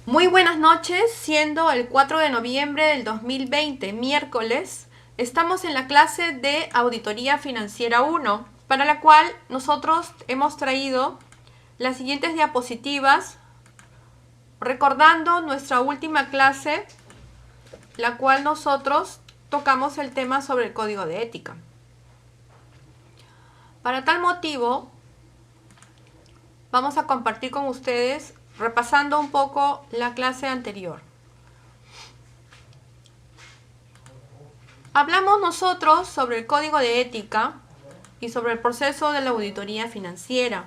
Muy buenas noches, siendo el 4 de noviembre del 2020, miércoles, estamos en la clase de Auditoría Financiera 1, para la cual nosotros hemos traído las siguientes diapositivas, recordando nuestra última clase, la cual nosotros tocamos el tema sobre el código de ética. Para tal motivo, vamos a compartir con ustedes repasando un poco la clase anterior. Hablamos nosotros sobre el código de ética y sobre el proceso de la auditoría financiera,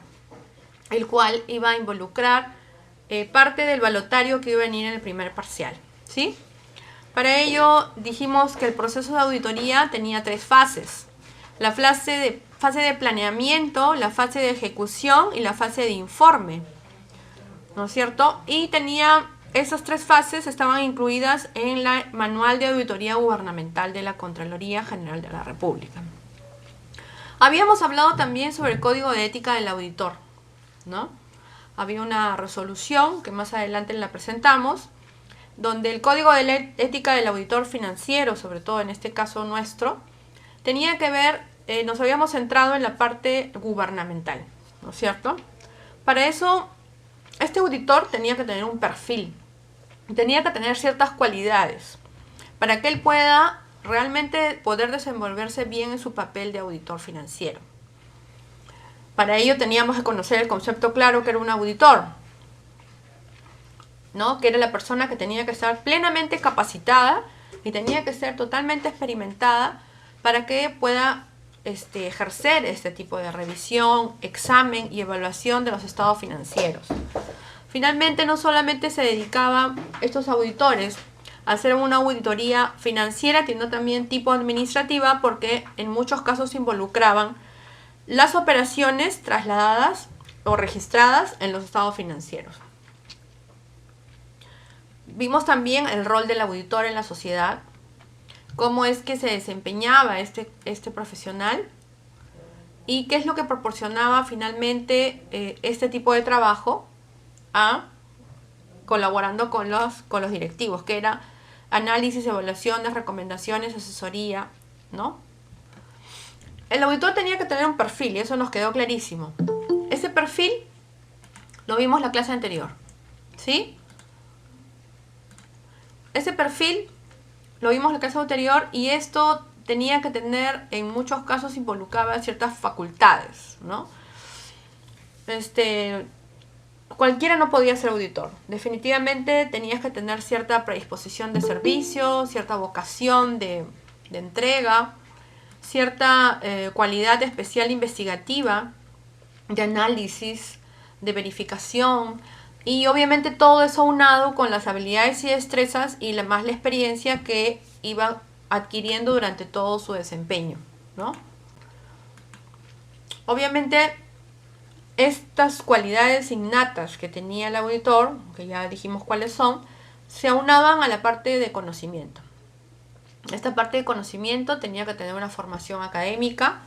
el cual iba a involucrar parte del balotario que iba a venir en el primer parcial, ¿sí? Para ello dijimos que el proceso de auditoría tenía tres fases: la fase de planeamiento, la fase de ejecución y la fase de informe, ¿no es cierto? Y esas tres fases estaban incluidas en el Manual de Auditoría Gubernamental de la Contraloría General de la República. Habíamos hablado también sobre el Código de Ética del Auditor, ¿no? Había una resolución que más adelante la presentamos, donde el Código de Ética del Auditor Financiero, sobre todo en este caso nuestro, tenía que ver, nos habíamos centrado en la parte gubernamental, ¿no es cierto? Para eso, este auditor tenía que tener un perfil, tenía que tener ciertas cualidades para que él pueda realmente poder desenvolverse bien en su papel de auditor financiero. Para ello teníamos que conocer el concepto claro que era un auditor, ¿no? Que era la persona que tenía que estar plenamente capacitada y tenía que ser totalmente experimentada para que pueda ejercer este tipo de revisión, examen y evaluación de los estados financieros. Finalmente, no solamente se dedicaban estos auditores a hacer una auditoría financiera, sino también tipo administrativa, porque en muchos casos involucraban las operaciones trasladadas o registradas en los estados financieros. Vimos también el rol del auditor en la sociedad, cómo es que se desempeñaba este profesional y qué es lo que proporcionaba finalmente este tipo de trabajo colaborando con los directivos, que era análisis, evaluaciones, recomendaciones, asesoría, ¿no? El auditor tenía que tener un perfil y eso nos quedó clarísimo. Ese perfil lo vimos en la clase anterior, ¿sí? Ese perfil lo vimos en la clase anterior y esto tenía que tener, en muchos casos involucraba ciertas facultades, ¿no? Cualquiera no podía ser auditor. Definitivamente tenías que tener cierta predisposición de servicio, cierta vocación de entrega, cierta cualidad especial investigativa, de análisis, de verificación, y obviamente todo eso aunado con las habilidades y destrezas y más la experiencia que iba adquiriendo durante todo su desempeño, ¿no? Obviamente estas cualidades innatas que tenía el auditor, que ya dijimos cuáles son, se aunaban a la parte de conocimiento. Esta parte de conocimiento tenía que tener una formación académica,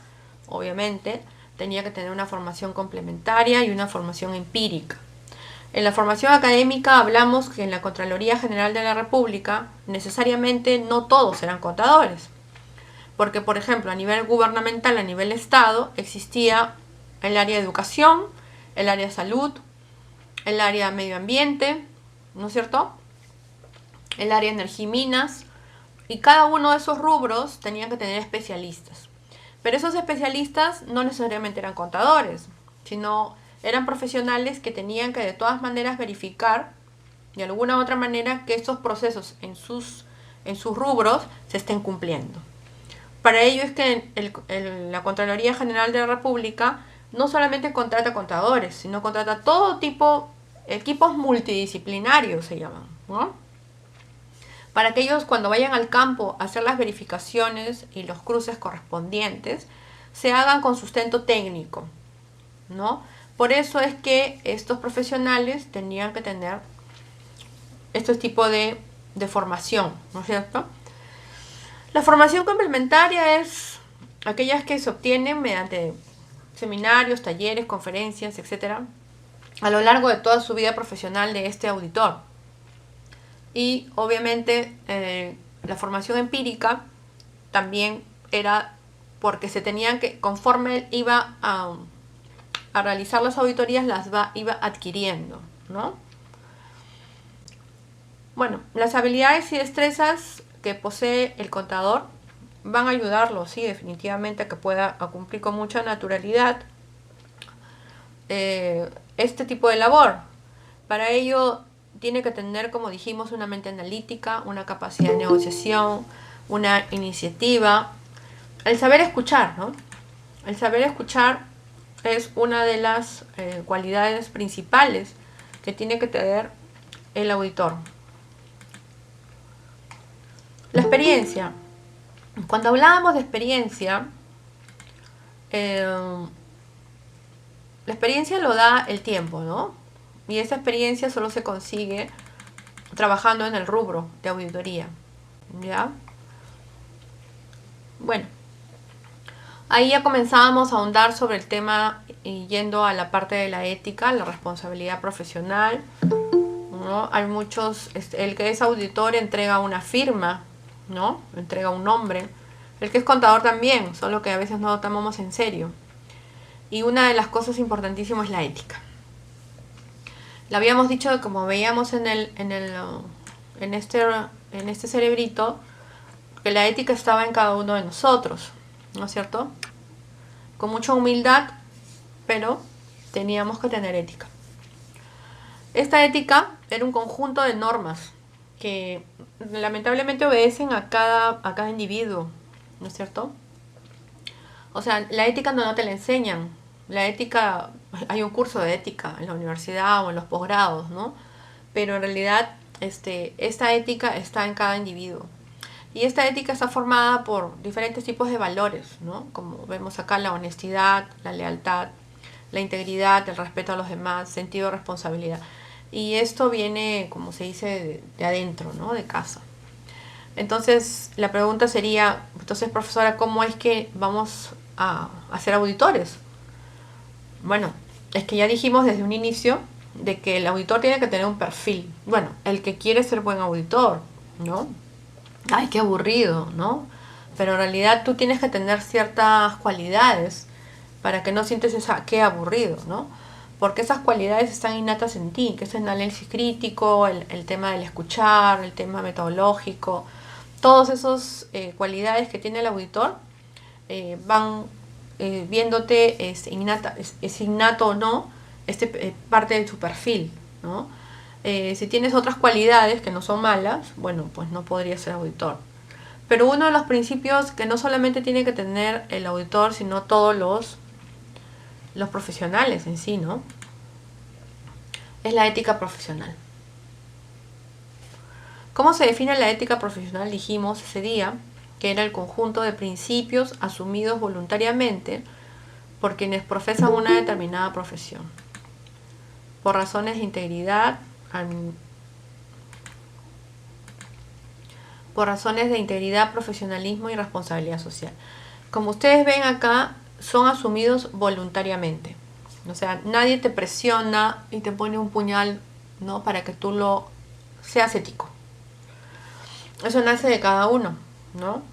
obviamente, tenía que tener una formación complementaria y una formación empírica. En la formación académica hablamos que en la Contraloría General de la República necesariamente no todos eran contadores, porque por ejemplo a nivel gubernamental, a nivel Estado, existía el área de educación, el área de salud, el área de medio ambiente, ¿no es cierto? El área de energía y minas, y cada uno de esos rubros tenía que tener especialistas. Pero esos especialistas no necesariamente eran contadores, sino eran profesionales que tenían que de todas maneras verificar de alguna u otra manera que estos procesos en sus rubros se estén cumpliendo. Para ello es que la Contraloría General de la República no solamente contrata contadores, sino contrata todo tipo, equipos multidisciplinarios se llaman, ¿no? Para que ellos cuando vayan al campo a hacer las verificaciones y los cruces correspondientes, se hagan con sustento técnico, ¿no? Por eso es que estos profesionales tenían que tener este tipo de formación, ¿no es cierto? La formación complementaria es aquellas que se obtienen mediante seminarios, talleres, conferencias, etc., a lo largo de toda su vida profesional de este auditor. Y obviamente la formación empírica también era porque se tenían que, conforme él iba a realizar las auditorías, iba adquiriendo, ¿no? Bueno, las habilidades y destrezas que posee el contador van a ayudarlo, sí, definitivamente, a que pueda cumplir con mucha naturalidad este tipo de labor. Para ello tiene que tener, como dijimos, una mente analítica, una capacidad de negociación, una iniciativa, el saber escuchar, ¿no? El saber escuchar es una de las cualidades principales que tiene que tener el auditor. La experiencia. Cuando hablábamos de experiencia, la experiencia lo da el tiempo, ¿no? Y esa experiencia solo se consigue trabajando en el rubro de auditoría, ¿ya? Bueno, ahí ya comenzábamos a ahondar sobre el tema y yendo a la parte de la ética, la responsabilidad profesional, ¿no? Hay muchos, el que es auditor entrega una firma, ¿no? Entrega un nombre. El que es contador también, solo que a veces no lo tomamos en serio. Y una de las cosas importantísimas es la ética. Lo habíamos dicho, como veíamos en este cerebrito, que la ética estaba en cada uno de nosotros, ¿no es cierto? Con mucha humildad, pero teníamos que tener ética. Esta ética era un conjunto de normas que lamentablemente obedecen a cada individuo, ¿no es cierto? O sea, la ética no te la enseñan. La ética, hay un curso de ética en la universidad o en los posgrados, ¿no? Pero en realidad esta ética está en cada individuo. Y esta ética está formada por diferentes tipos de valores, ¿no? Como vemos acá, la honestidad, la lealtad, la integridad, el respeto a los demás, sentido de responsabilidad. Y esto viene, como se dice, de adentro, ¿no? De casa. Entonces, la pregunta sería, entonces, profesora, ¿cómo es que vamos a ser auditores? Bueno, es que ya dijimos desde un inicio de que el auditor tiene que tener un perfil. Bueno, el que quiere ser buen auditor, ¿no? Ay, qué aburrido, ¿no? Pero en realidad tú tienes que tener ciertas cualidades para que no sientes qué aburrido, ¿no? Porque esas cualidades están innatas en ti, que es el análisis crítico, el tema del escuchar, el tema metodológico. Todas esas cualidades que tiene el auditor van viéndote es innato o no, parte de tu perfil, ¿no? Si tienes otras cualidades que no son malas, bueno, pues no podría ser auditor. Pero uno de los principios que no solamente tiene que tener el auditor, sino todos los profesionales en sí, ¿no? Es la ética profesional. ¿Cómo se define la ética profesional? Dijimos ese día que era el conjunto de principios asumidos voluntariamente por quienes profesan una determinada profesión, por razones de integridad, profesionalismo y responsabilidad social. Como ustedes ven acá, son asumidos voluntariamente. O sea, nadie te presiona y te pone un puñal, ¿no? Para que tú seas ético. Eso nace de cada uno, ¿no?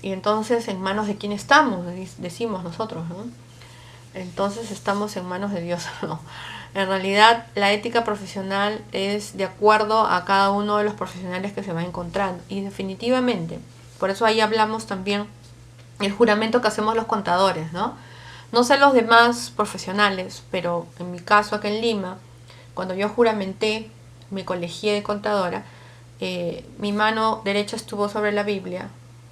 Y entonces, ¿en manos de quién estamos? Decimos nosotros, ¿no? Entonces estamos en manos de Dios, ¿no? En realidad, la ética profesional es de acuerdo a cada uno de los profesionales que se va encontrando. Y definitivamente, por eso ahí hablamos también el juramento que hacemos los contadores, ¿no? No sé los demás profesionales, pero en mi caso aquí en Lima, cuando yo juramenté, me colegié de contadora, mi mano derecha estuvo sobre la Biblia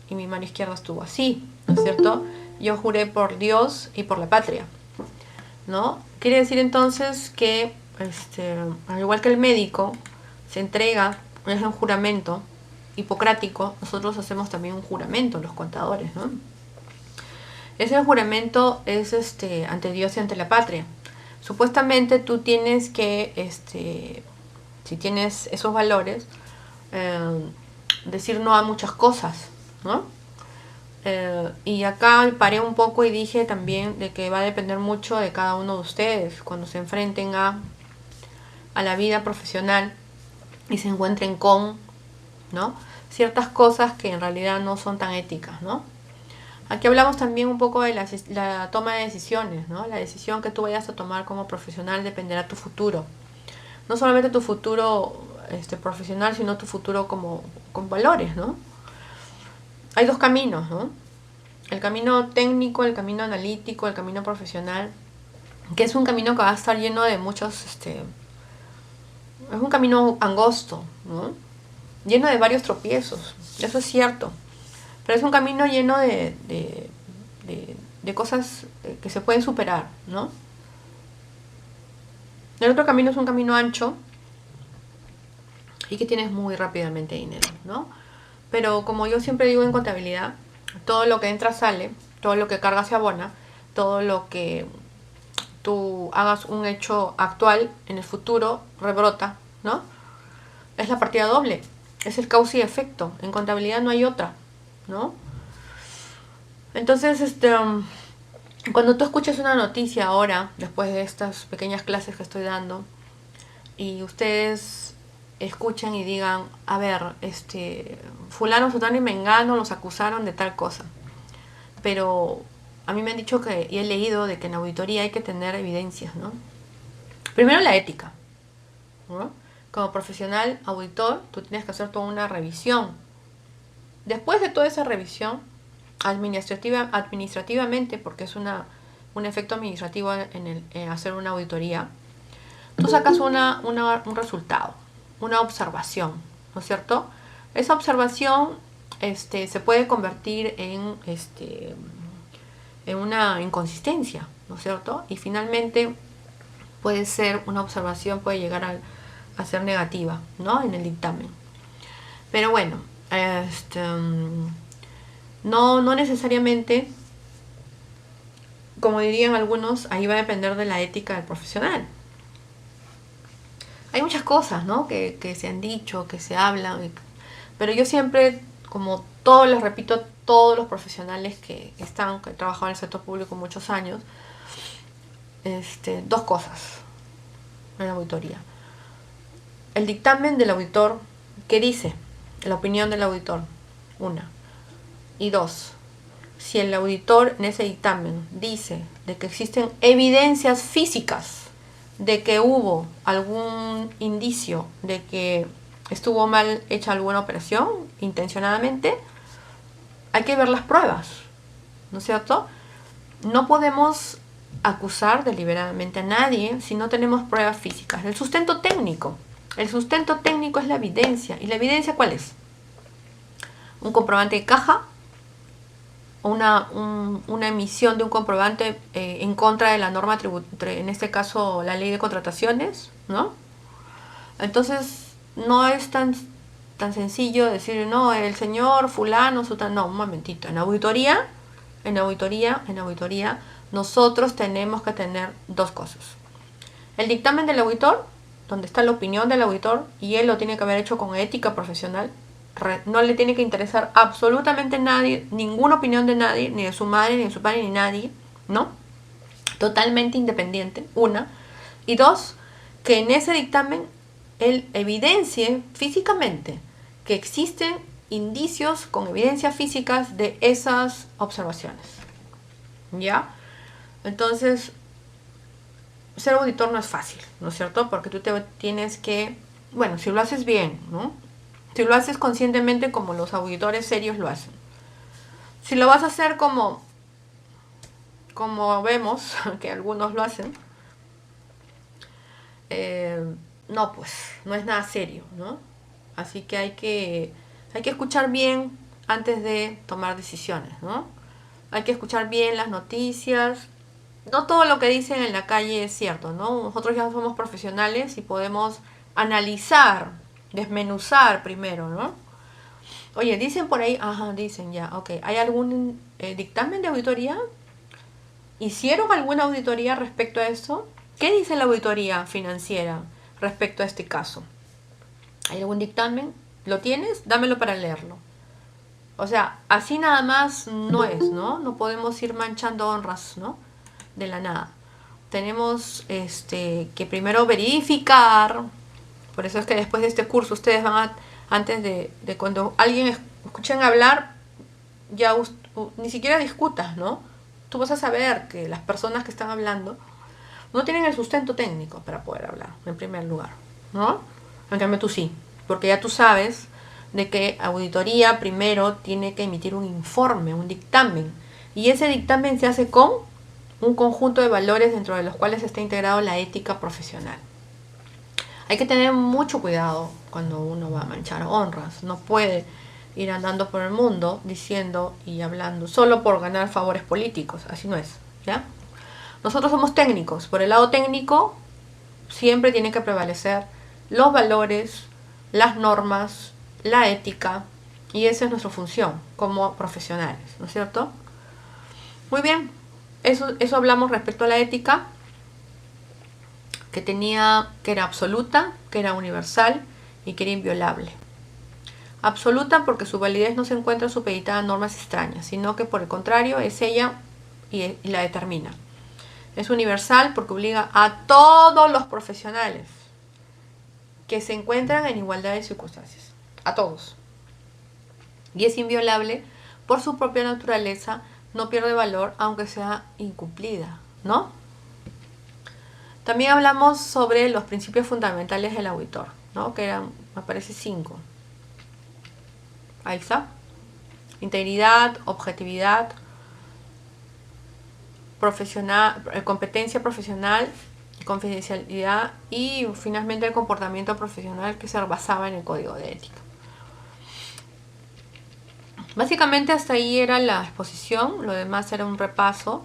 y mi mano izquierda estuvo así, ¿no es cierto? Yo juré por Dios y por la patria, ¿no? Quiere decir entonces que, al igual que el médico se entrega, es un juramento hipocrático, nosotros hacemos también un juramento, los contadores, ¿no? Ese juramento es ante Dios y ante la patria. Supuestamente tú tienes que, si tienes esos valores, decir no a muchas cosas, ¿no? Y acá paré un poco y dije también de que va a depender mucho de cada uno de ustedes cuando se enfrenten a la vida profesional. y se encuentren con, ¿no?, ciertas cosas que en realidad no son tan éticas, ¿no? Aquí hablamos también un poco de la toma de decisiones, ¿no? La decisión que tú vayas a tomar como profesional dependerá de tu futuro. No solamente tu futuro profesional, sino tu futuro como con valores, ¿no? Hay dos caminos, ¿no? El camino técnico, el camino analítico, el camino profesional, que es un camino que va a estar lleno de muchos, es un camino angosto, ¿no? Lleno de varios tropiezos, eso es cierto. Pero es un camino lleno de cosas que se pueden superar, ¿no? El otro camino es un camino ancho y que tienes muy rápidamente dinero, ¿no? Pero como yo siempre digo en contabilidad, todo lo que entra sale, todo lo que carga se abona, todo lo que tú hagas un hecho actual en el futuro rebrota, ¿no? Es la partida doble, es el causa y efecto. En contabilidad no hay otra, ¿no? Entonces, cuando tú escuchas una noticia ahora, después de estas pequeñas clases que estoy dando, y ustedes escuchan y digan, a ver, fulano, sutano y mengano los acusaron de tal cosa. Pero a mí me han dicho que, y he leído de que en auditoría hay que tener evidencias, ¿no? Primero la ética, ¿no? Como profesional auditor, tú tienes que hacer toda una revisión. Después de toda esa revisión, administrativamente, porque es un efecto administrativo en hacer una auditoría, tú sacas un resultado, una observación, ¿no es cierto? Esa observación se puede convertir en una inconsistencia, ¿no es cierto? Y finalmente puede ser una observación, puede llegar a ser negativa, ¿no?, en el dictamen. Pero bueno, no necesariamente, como dirían algunos, ahí va a depender de la ética del profesional. Hay muchas cosas, ¿no?, que se han dicho, que se hablan, pero yo siempre, como todos, les repito, todos los profesionales que he trabajado en el sector público muchos años, dos cosas en la auditoría. El dictamen del auditor, ¿qué dice? La opinión del auditor, una. Y dos, si el auditor en ese dictamen dice de que existen evidencias físicas de que hubo algún indicio de que estuvo mal hecha alguna operación intencionadamente, hay que ver las pruebas, ¿no es cierto? No podemos acusar deliberadamente a nadie si no tenemos pruebas físicas. El sustento técnico es la evidencia. ¿Y la evidencia cuál es? Un comprobante de caja, una emisión de un comprobante en contra de la norma tributaria, en este caso la ley de contrataciones, ¿no? Entonces no es tan sencillo decir, no, el señor fulano, no, un momentito. En auditoría, nosotros tenemos que tener dos cosas. El dictamen del auditor, donde está la opinión del auditor, y él lo tiene que haber hecho con ética profesional. No le tiene que interesar absolutamente nadie, ninguna opinión de nadie, ni de su madre, ni de su padre, ni nadie, ¿no? Totalmente independiente, una. Y dos, que en ese dictamen él evidencie físicamente que existen indicios con evidencias físicas de esas observaciones, ¿ya? Entonces, ser auditor no es fácil, ¿no es cierto? Porque tú tienes que, bueno, si lo haces bien, ¿no? Si lo haces conscientemente como los auditores serios lo hacen. Si lo vas a hacer como vemos que algunos lo hacen, no, pues, no es nada serio, ¿no? Así que hay que escuchar bien antes de tomar decisiones, ¿no? Hay que escuchar bien las noticias. No todo lo que dicen en la calle es cierto, ¿no? Nosotros ya somos profesionales y podemos analizar, desmenuzar primero, ¿no? Oye, dicen por ahí, ajá, dicen ya, ok. ¿Hay algún dictamen de auditoría? ¿Hicieron alguna auditoría respecto a eso? ¿Qué dice la auditoría financiera respecto a este caso? ¿Hay algún dictamen? ¿Lo tienes? Dámelo para leerlo. O sea, así nada más no es, ¿no? No podemos ir manchando honras, ¿no?, de la nada. Tenemos que primero verificar Por eso es que después de este curso ustedes van a, antes de cuando alguien escuchen hablar, ya ni siquiera discutas, ¿no? Tú vas a saber que las personas que están hablando no tienen el sustento técnico para poder hablar, en primer lugar, ¿no? En cambio tú sí, porque ya tú sabes de que auditoría primero tiene que emitir un informe, un dictamen, y ese dictamen se hace con un conjunto de valores dentro de los cuales está integrado la ética profesional. Hay que tener mucho cuidado cuando uno va a manchar honras, no puede ir andando por el mundo diciendo y hablando solo por ganar favores políticos, así no es, ¿ya? Nosotros somos técnicos, por el lado técnico siempre tienen que prevalecer los valores, las normas, la ética, y esa es nuestra función como profesionales, ¿no es cierto? Muy bien, eso hablamos respecto a la ética, que era absoluta, que era universal y que era inviolable. Absoluta porque su validez no se encuentra supeditada a normas extrañas, sino que por el contrario es ella y la determina. Es universal porque obliga a todos los profesionales que se encuentran en igualdad de circunstancias, a todos. Y es inviolable por su propia naturaleza, no pierde valor aunque sea incumplida, ¿no? También hablamos sobre los principios fundamentales del auditor, ¿no? Que eran, me parece, 5. Ahí está. Integridad, objetividad, competencia profesional, confidencialidad y finalmente el comportamiento profesional que se basaba en el código de ética. Básicamente hasta ahí era la exposición, lo demás era un repaso.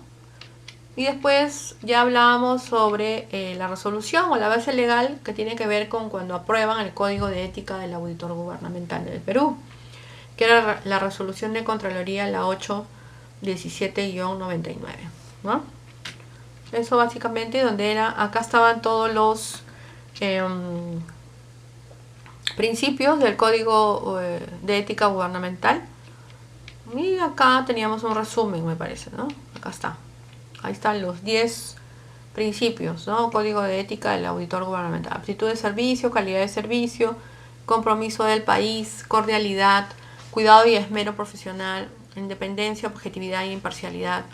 Y después ya hablábamos sobre la resolución o la base legal que tiene que ver con cuando aprueban el Código de Ética del Auditor Gubernamental del Perú, que era la resolución de Contraloría, la 817-99, ¿no? Eso básicamente donde era, acá estaban todos los principios del Código de Ética Gubernamental. Y acá teníamos un resumen, me parece, ¿no? Acá está. Ahí están los 10 principios, ¿no? Código de ética del auditor gubernamental. Aptitud de servicio, calidad de servicio, compromiso del país, cordialidad, cuidado y esmero profesional, independencia, objetividad e imparcialidad,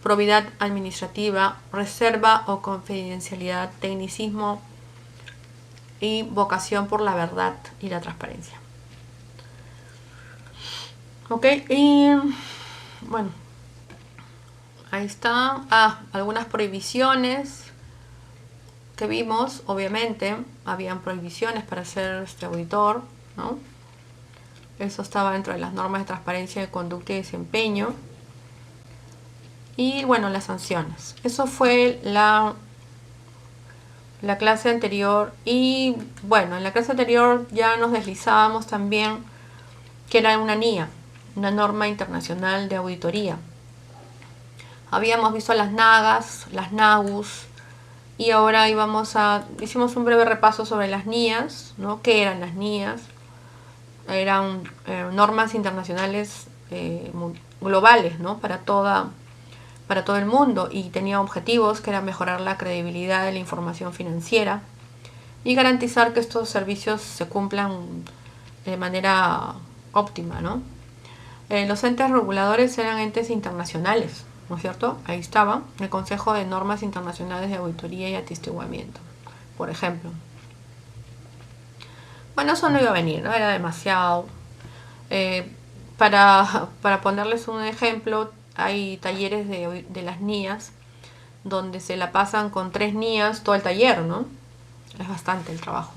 probidad administrativa, reserva o confidencialidad, tecnicismo y vocación por la verdad y la transparencia. Ok, y bueno, ahí está. Algunas prohibiciones que vimos. Obviamente habían prohibiciones para ser auditor, ¿no? Eso estaba dentro de las normas de transparencia de conducta y desempeño. Y bueno, las sanciones. Eso fue la clase anterior. Y bueno, en la clase anterior ya nos deslizábamos también que era una NIA, una norma internacional de auditoría. Habíamos visto las NAGAS, las NAGUS, y ahora hicimos un breve repaso sobre las NIAs, ¿no? ¿Qué eran las NIAs? Eran normas internacionales globales, ¿no? Para todo el mundo, y tenía objetivos que eran mejorar la credibilidad de la información financiera y garantizar que estos servicios se cumplan de manera óptima, ¿no? Los entes reguladores eran entes internacionales, ¿no es cierto? Ahí estaba el Consejo de Normas Internacionales de Auditoría y Atestiguamiento, por ejemplo. Bueno, eso no iba a venir, ¿no? Era demasiado. Para ponerles un ejemplo, hay talleres de las NIAs donde se la pasan con 3 NIAs todo el taller, ¿no? Es bastante el trabajo.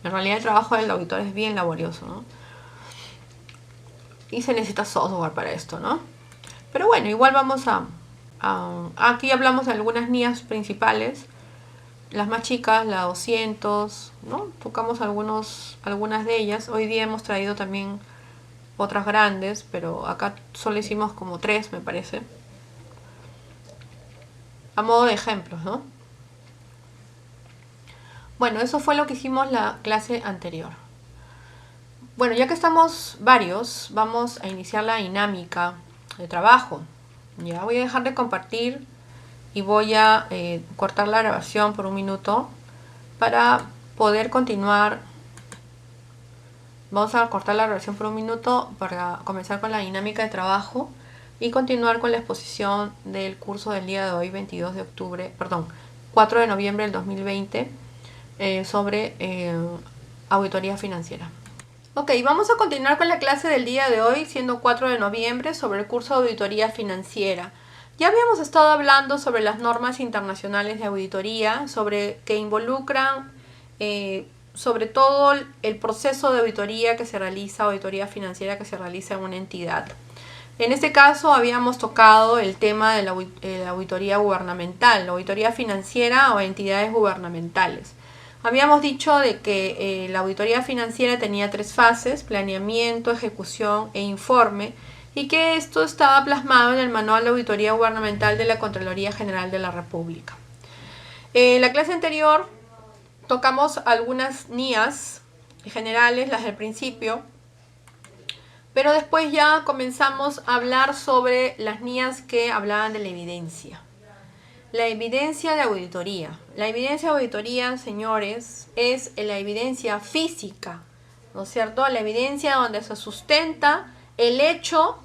En realidad el trabajo del auditor es bien laborioso, ¿no? Y se necesita software para esto, ¿no? Pero bueno, igual vamos aquí hablamos de algunas NIAs principales, las más chicas, la 200, ¿no? Tocamos algunas de ellas. Hoy día hemos traído también otras grandes, pero acá solo hicimos como 3, me parece, a modo de ejemplos, ¿no? Bueno, eso fue lo que hicimos la clase anterior. Bueno, ya que estamos varios, vamos a iniciar la dinámica de trabajo. Ya voy a dejar de compartir y voy a cortar la grabación por un minuto para poder continuar Vamos a cortar la grabación por un minuto para comenzar con la dinámica de trabajo y continuar con la exposición del curso del día de hoy, 4 de noviembre del 2020, sobre auditoría financiera. Ok, vamos a continuar con la clase del día de hoy, siendo 4 de noviembre, sobre el curso de auditoría financiera. Ya habíamos estado hablando sobre las normas internacionales de auditoría, sobre que involucran sobre todo el proceso de auditoría que se realiza, auditoría financiera que se realiza en una entidad. En este caso habíamos tocado el tema de la auditoría gubernamental, la auditoría financiera o entidades gubernamentales. Habíamos dicho de que la auditoría financiera tenía 3 fases: planeamiento, ejecución e informe, y que esto estaba plasmado en el Manual de Auditoría Gubernamental de la Contraloría General de la República. En la clase anterior tocamos algunas NIAs generales, las del principio, pero después ya comenzamos a hablar sobre las NIAs que hablaban de la evidencia. La evidencia de auditoría. La evidencia de auditoría, señores, es la evidencia física, ¿no es cierto? La evidencia donde se sustenta el hecho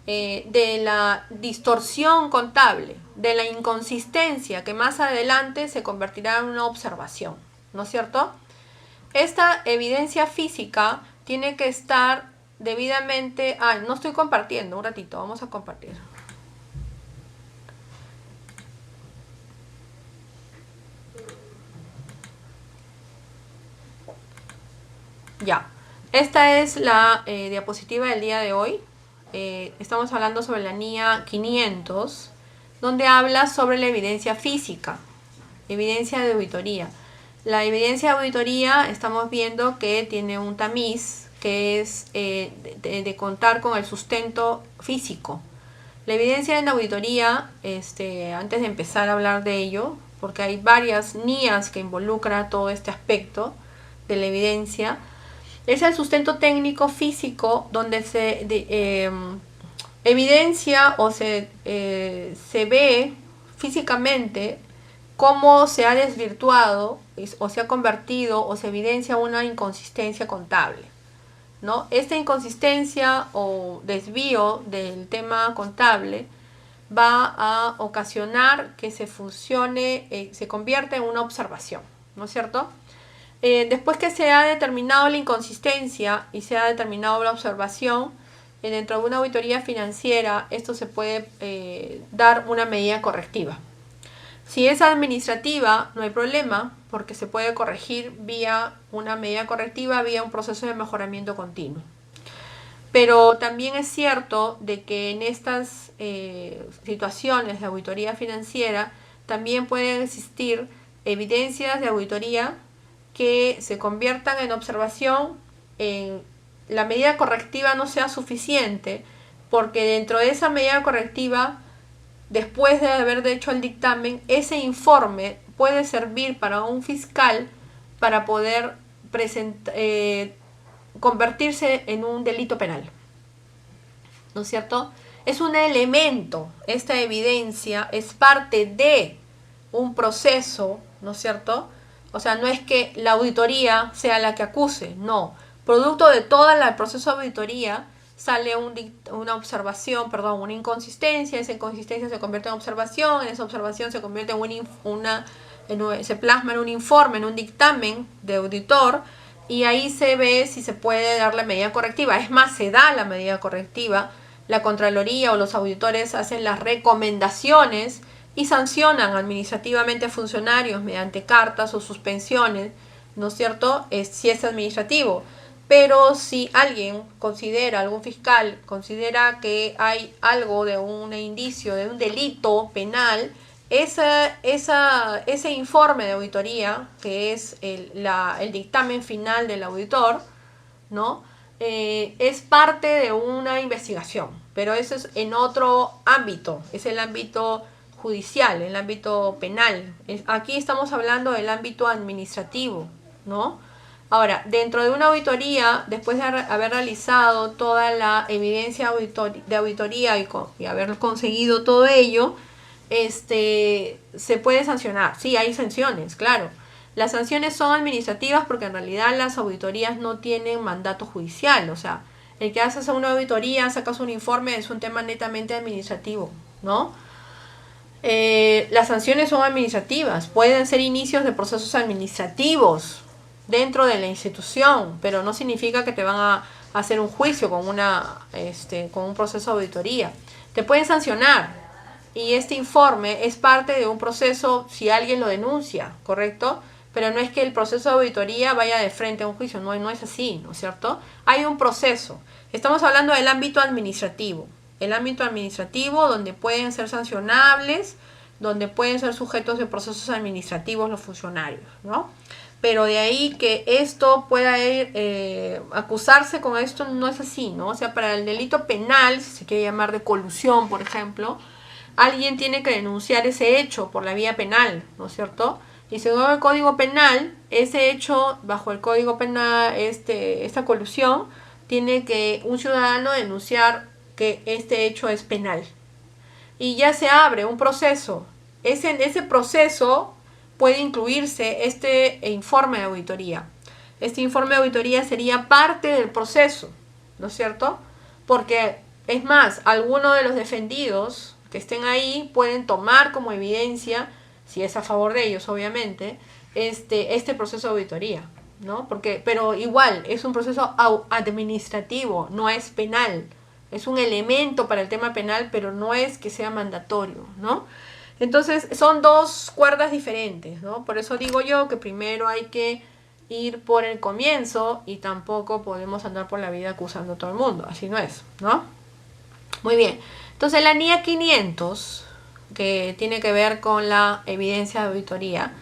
de la distorsión contable, de la inconsistencia que más adelante se convertirá en una observación, ¿no es cierto? Esta evidencia física tiene que estar debidamente... no estoy compartiendo, un ratito, vamos a compartir. Ya, esta es la diapositiva del día de hoy. Estamos hablando sobre la NIA 500, donde habla sobre la evidencia física, evidencia de auditoría. La evidencia de auditoría estamos viendo que tiene un tamiz que es de contar con el sustento físico. La evidencia en auditoría, antes de empezar a hablar de ello, porque hay varias NIAs que involucran todo este aspecto de la evidencia, es el sustento técnico físico donde se evidencia o se ve físicamente cómo se ha desvirtuado o se ha convertido o se evidencia una inconsistencia contable, ¿no? Esta inconsistencia o desvío del tema contable va a ocasionar que se funcione, se convierta en una observación, ¿no es cierto? Después que se ha determinado la inconsistencia y se ha determinado la observación, dentro de una auditoría financiera, esto se puede dar una medida correctiva. Si es administrativa, no hay problema, porque se puede corregir vía una medida correctiva, vía un proceso de mejoramiento continuo. Pero también es cierto de que en estas situaciones de auditoría financiera también pueden existir evidencias de auditoría que se conviertan en observación, la medida correctiva no sea suficiente, porque dentro de esa medida correctiva, después de haber hecho el dictamen, ese informe puede servir para un fiscal para poder convertirse en un delito penal, ¿no es cierto? Es un elemento, esta evidencia es parte de un proceso, ¿no es cierto? O sea, no es que la auditoría sea la que acuse, no. Producto de todo el proceso de auditoría sale una observación, perdón, una inconsistencia. Esa inconsistencia se convierte en observación, en esa observación se convierte en se plasma en un informe, en un dictamen de auditor, y ahí se ve si se puede dar la medida correctiva. Es más, se da la medida correctiva, la Contraloría o los auditores hacen las recomendaciones y sancionan administrativamente a funcionarios mediante cartas o suspensiones, ¿no es cierto? Si es administrativo. Pero si alguien considera, algún fiscal considera que hay algo de un indicio de un delito penal, ese informe de auditoría, que es el dictamen final del auditor, ¿no? Es parte de una investigación, pero eso es en otro ámbito, es el ámbito judicial, el ámbito penal. Aquí estamos hablando del ámbito administrativo, ¿no? Ahora, dentro de una auditoría, después de haber realizado toda la evidencia de auditoría y haber conseguido todo ello, se puede sancionar. Sí, hay sanciones, claro. Las sanciones son administrativas porque en realidad las auditorías no tienen mandato judicial. O sea, el que haces una auditoría, sacas un informe, es un tema netamente administrativo, ¿no? Las sanciones son administrativas, pueden ser inicios de procesos administrativos dentro de la institución, pero no significa que te van a hacer un juicio con un proceso de auditoría. Te pueden sancionar y este informe es parte de un proceso si alguien lo denuncia, ¿correcto? Pero no es que el proceso de auditoría vaya de frente a un juicio, no es así, ¿no es cierto? Hay un proceso. Estamos hablando del ámbito administrativo. El ámbito administrativo donde pueden ser sancionables, donde pueden ser sujetos de procesos administrativos los funcionarios, ¿no? Pero de ahí que esto pueda acusarse con esto no es así, ¿no? O sea, para el delito penal, si se quiere llamar de colusión, por ejemplo, alguien tiene que denunciar ese hecho por la vía penal, ¿no es cierto? Y según el Código Penal, ese hecho, bajo el Código Penal, esta colusión, tiene que un ciudadano denunciar que este hecho es penal. Y ya se abre un proceso. En ese proceso puede incluirse este informe de auditoría. Este informe de auditoría sería parte del proceso, ¿no es cierto? Porque, es más, algunos de los defendidos que estén ahí pueden tomar como evidencia, si es a favor de ellos, obviamente, este proceso de auditoría, ¿no? Pero igual, es un proceso administrativo, no es penal. Es un elemento para el tema penal, pero no es que sea mandatorio, ¿no? Entonces, son dos cuerdas diferentes, ¿no? Por eso digo yo que primero hay que ir por el comienzo y tampoco podemos andar por la vida acusando a todo el mundo. Así no es, ¿no? Muy bien. Entonces, la NIA 500, que tiene que ver con la evidencia de auditoría.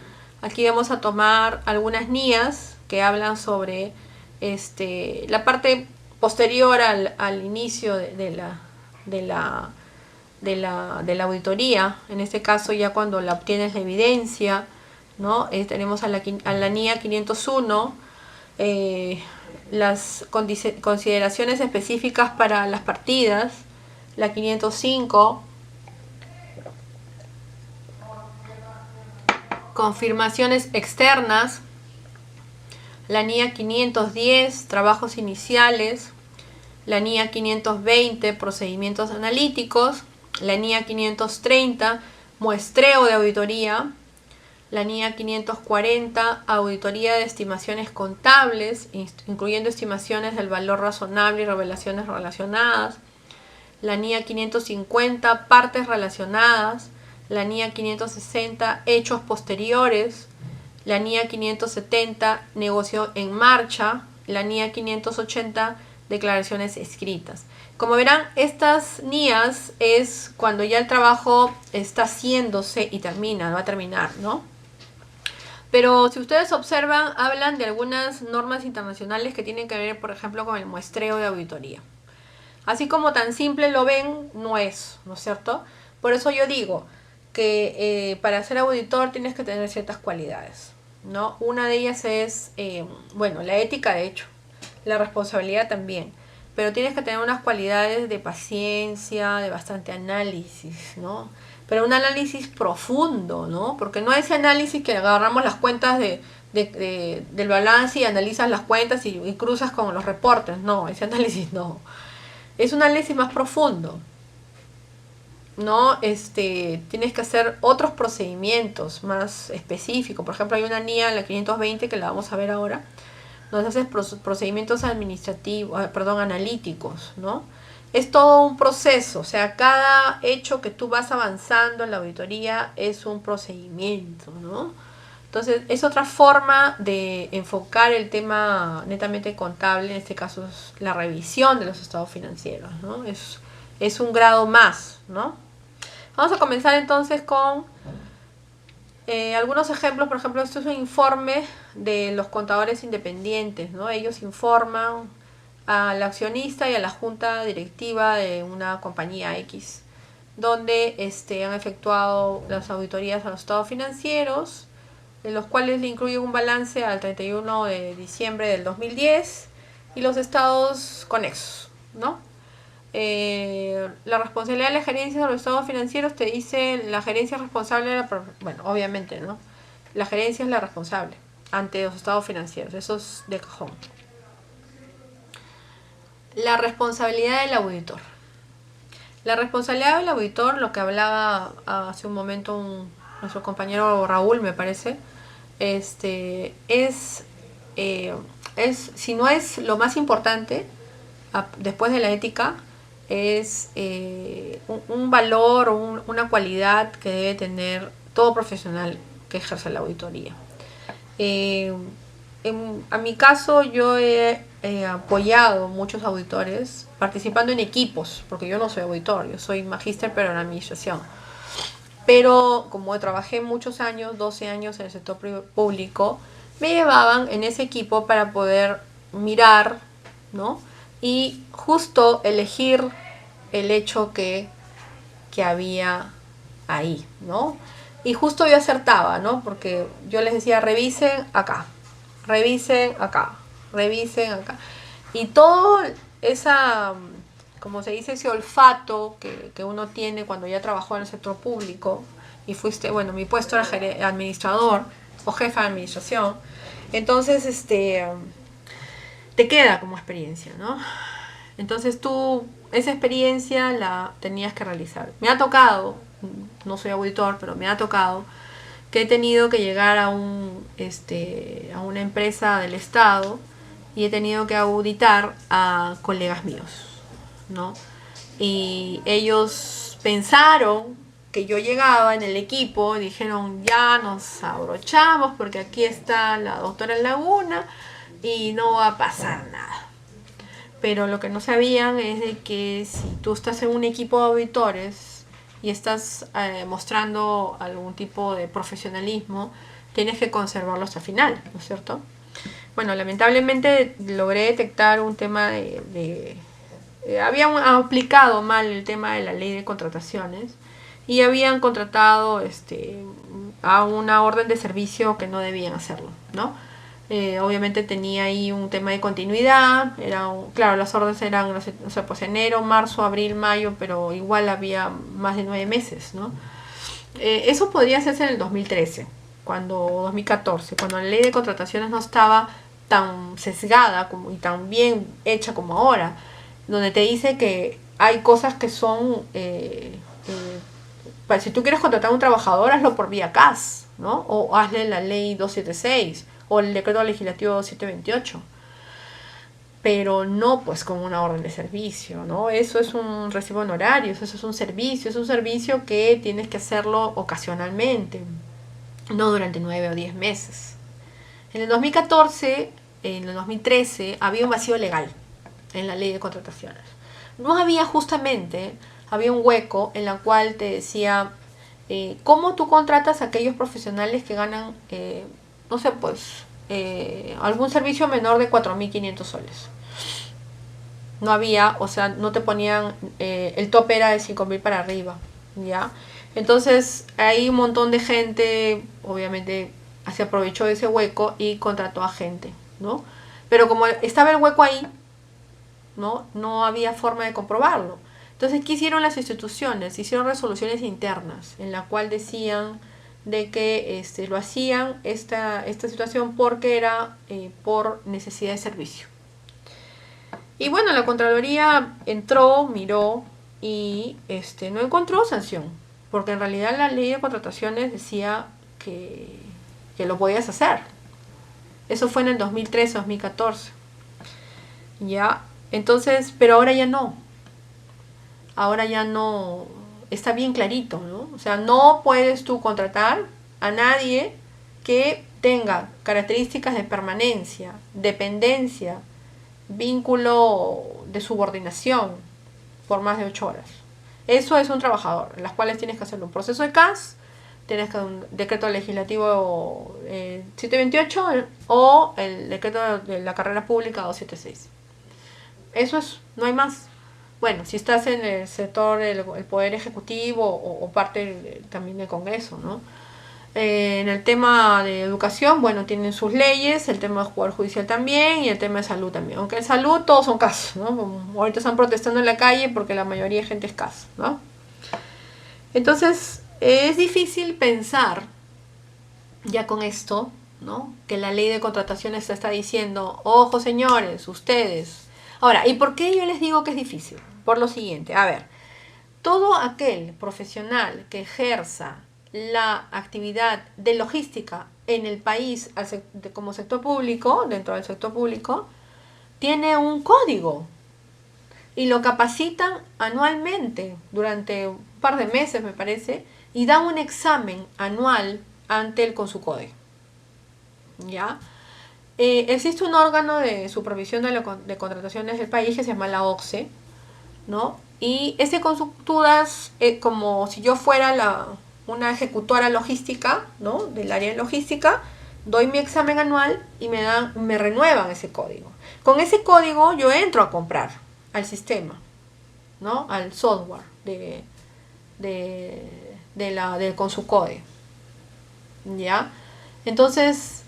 Aquí vamos a tomar algunas NIAs que hablan sobre la parte posterior al inicio de la auditoría, en este caso ya cuando la obtienes la evidencia, ¿no? Tenemos a la NIA 501, las consideraciones específicas para las partidas, la 505, confirmaciones externas, la NIA 510, trabajos iniciales, la NIA 520, procedimientos analíticos, la NIA 530, muestreo de auditoría, la NIA 540, auditoría de estimaciones contables, incluyendo estimaciones del valor razonable y revelaciones relacionadas, la NIA 550, partes relacionadas, la NIA 560, hechos posteriores, la NIA 570, negocio en marcha, la NIA 580, declaraciones escritas. Como verán, estas NIAs es cuando ya el trabajo está haciéndose y va a terminar, ¿no? Pero si ustedes observan, hablan de algunas normas internacionales que tienen que ver, por ejemplo, con el muestreo de auditoría. Así como tan simple lo ven, no es cierto? Por eso yo digo que para ser auditor tienes que tener ciertas cualidades, ¿no? Una de ellas es, la ética, de hecho, la responsabilidad también, pero tienes que tener unas cualidades de paciencia, de bastante análisis, ¿no? Pero un análisis profundo, ¿no? Porque no es ese análisis que agarramos las cuentas del balance y analizas las cuentas y cruzas con los reportes, no, ese análisis no. Es un análisis más profundo, ¿no? Tienes que hacer otros procedimientos más específicos. Por ejemplo, hay una NIA, la 520, que la vamos a ver ahora, donde haces procedimientos analíticos, ¿no? Es todo un proceso, o sea, cada hecho que tú vas avanzando en la auditoría es un procedimiento, ¿no? Entonces, es otra forma de enfocar el tema netamente contable, en este caso es la revisión de los estados financieros, ¿no? Es un grado más, ¿no? Vamos a comenzar entonces con algunos ejemplos. Por ejemplo, esto es un informe de los contadores independientes, ¿no? Ellos informan al accionista y a la junta directiva de una compañía X, donde han efectuado las auditorías a los estados financieros, de los cuales le incluye un balance al 31 de diciembre del 2010 y los estados conexos, ¿no? La responsabilidad de la gerencia de los estados financieros te dice la gerencia responsable, obviamente, ¿no? La gerencia es la responsable, ante los estados financieros, eso es de cajón. La responsabilidad del auditor. La responsabilidad del auditor, lo que hablaba hace un momento nuestro compañero Raúl, me parece, si no es lo más importante, después de la ética, es un valor o una cualidad que debe tener todo profesional que ejerce la auditoría. A mi caso, yo he apoyado muchos auditores participando en equipos, porque yo no soy auditor, yo soy magíster pero en administración. Pero como trabajé muchos años, 12 años en el sector público, me llevaban en ese equipo para poder mirar, ¿no? Y justo elegir el hecho que había ahí, ¿no? Y justo yo acertaba, ¿no? Porque yo les decía, revisen acá, revisen acá, revisen acá. Y todo esa, como se dice, ese olfato que uno tiene cuando ya trabajó en el sector público y fuiste, bueno, mi puesto era administrador o jefa de administración, entonces te queda como experiencia, ¿no? Entonces tú esa experiencia la tenías que realizar. Me ha tocado, no soy auditor, pero me ha tocado que he tenido que llegar a una empresa del Estado y he tenido que auditar a colegas míos, ¿no? Y ellos pensaron que yo llegaba en el equipo y dijeron, ya nos abrochamos porque aquí está la doctora Laguna y no va a pasar nada. Pero lo que no sabían es de que si tú estás en un equipo de auditores y estás mostrando algún tipo de profesionalismo, tienes que conservarlo hasta el final, ¿no es cierto? Bueno, lamentablemente logré detectar un tema habían aplicado mal el tema de la ley de contrataciones y habían contratado a una orden de servicio que no debían hacerlo, ¿no? Obviamente tenía ahí un tema de continuidad, claro, las órdenes eran, no sé, pues enero, marzo, abril, mayo, pero igual había más de 9 meses, ¿no? Eso podría hacerse en el 2013, 2014, cuando la ley de contrataciones no estaba tan sesgada y tan bien hecha como ahora, donde te dice que hay cosas que son, si tú quieres contratar a un trabajador, hazlo por vía CAS, ¿no? O hazle la ley 276 o el decreto legislativo 728, pero no pues con una orden de servicio, ¿no? Eso es un recibo honorario, eso es un servicio que tienes que hacerlo ocasionalmente, no durante 9 o 10 meses. En el 2014, en el 2013, había un vacío legal en la ley de contrataciones. No había había un hueco en la cual te decía, ¿cómo tú contratas a aquellos profesionales que ganan no sé, pues, algún servicio menor de 4.500 soles? No había, o sea, no te ponían, el tope era de 5.000 para arriba, ¿ya? Entonces, hay un montón de gente, obviamente, se aprovechó de ese hueco y contrató a gente, ¿no? Pero como estaba el hueco ahí, no había forma de comprobarlo. Entonces, ¿qué hicieron las instituciones? Hicieron resoluciones internas, en la cual decían de que lo hacían esta situación porque era por necesidad de servicio. Y bueno, la Contraloría entró, miró y no encontró sanción, porque en realidad la ley de contrataciones decía que lo podías hacer. Eso fue en el 2013-2014. Ya, entonces, pero ahora ya no. Ahora ya no, está bien clarito, ¿no? O sea, no puedes tú contratar a nadie que tenga características de permanencia, dependencia, vínculo de subordinación por más de 8 horas. Eso es un trabajador, en las cuales tienes que hacer un proceso de CAS, tienes que un decreto legislativo 728 o el decreto de la carrera pública 276. Eso es, no hay más. Bueno, si estás en el sector del Poder Ejecutivo o parte también del Congreso, ¿no? En el tema de educación, bueno, tienen sus leyes, el tema del Poder Judicial también y el tema de salud también. Aunque en salud todos son casos, ¿no? Como ahorita están protestando en la calle porque la mayoría de gente es caso, ¿no? Entonces, es difícil pensar ya con esto, ¿no? Que la ley de contrataciones te está diciendo, ojo señores, ustedes. Ahora, ¿y por qué yo les digo que es difícil? Por lo siguiente, a ver, todo aquel profesional que ejerza la actividad de logística en el país como sector público, dentro del sector público, tiene un código y lo capacitan anualmente durante un par de meses, me parece, y dan un examen anual ante el Consucode. ¿Ya? Existe un órgano de supervisión de contrataciones del país que se llama la OCSE, ¿no? Y ese tú das, como si yo fuera una ejecutora logística, ¿no? Del área de logística, doy mi examen anual y me renuevan ese código. Con ese código yo entro a comprar al sistema, ¿no? Al software del Consucode, ¿ya? Entonces,